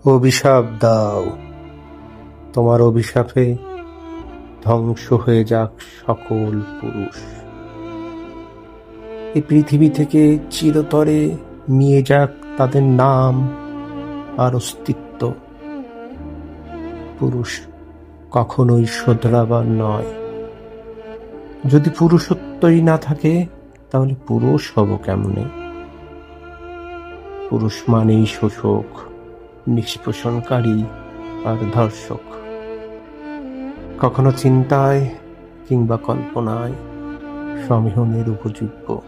অভিশাপ দাও, তোমার অভিশাপে ধ্বংস হয়ে যাক সকল পুরুষ। এই পৃথিবী থেকে চিরতরে নিয়ে যাক তাদের নাম আর অস্তিত্ব। পুরুষ কখনোই শোধরাবার নয়। যদি পুরুষত্বই না থাকে তাহলে পুরুষ হব কেমনে? পুরুষ মানেই শোষক, নিষ্পেষণকারী আর ধর্ষক। কখনো চিন্তায় কিংবা কল্পনায় সমীহনের উপযোগ্য।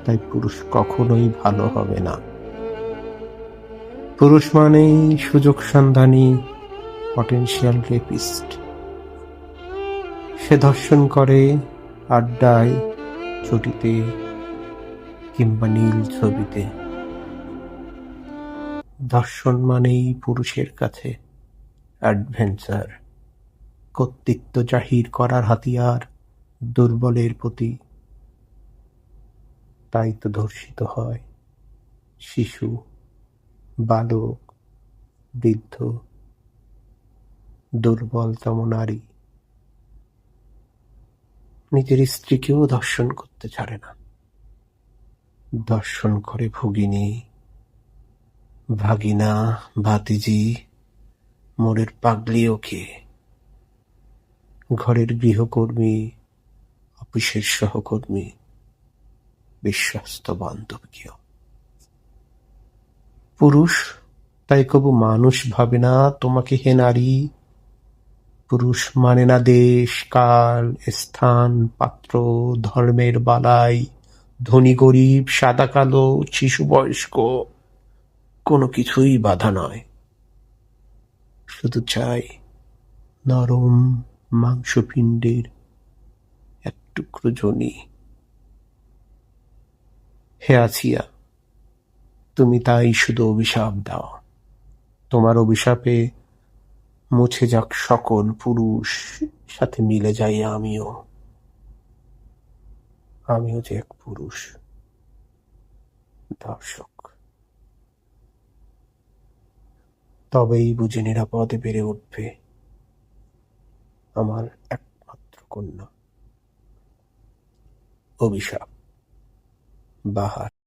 তাই পুরুষ কখনোই ভালো হবে না। পুরুষ মানেই সুযোগ সন্ধানী, পটেনশিয়াল রেপিস্ট। সে ধর্ষণ করে আড্ডায়, ছুটিতে কিংবা নীল ছবিতে। ধর্ষণ মানেই পুরুষের কাছে অ্যাডভেঞ্চার, কর্তৃত্ব জাহির করার হাতিয়ার দুর্বলের প্রতি। তাই তো ধর্ষিত হয় শিশু, বালক, বৃদ্ধ, দুর্বলতম নারী। নিজের স্ত্রীকেও ধর্ষণ করতে ছাড়ে না। ধর্ষণ করে ভগিনী, ভাগিনা, ভাতিজি, মোড়ের পাগলিও কে, ঘরের গৃহকর্মী, অফিসের সহকর্মী, বিশ্বস্ত বান্ধবীও। পুরুষ তাই কবু মানুষ ভাবে না তোমাকে হে নারী। পুরুষ মানে না দেশ, কাল, স্থান, পাত্র, ধর্মের বালাই, ধনী গরিব, সাদা কালো, শিশু বয়স্ক, কোনো কিছুই বাধা নয়। শুধু চাই নরম মাংসপিণ্ডের এক টুকরো যোনি। হে আসিয়া, তুমি তাই শুধু অভিশাপ দাও। তোমার অভিশাপে মুছে যাক সকল পুরুষ, সাথে মিলে যাই আমিও। আমিও যে এক পুরুষ ধর্ষক। তবেই বুঝি নিরাপদে বেড়ে উঠবে আমার একমাত্র কন্যা। অভিশাপ, বাহার।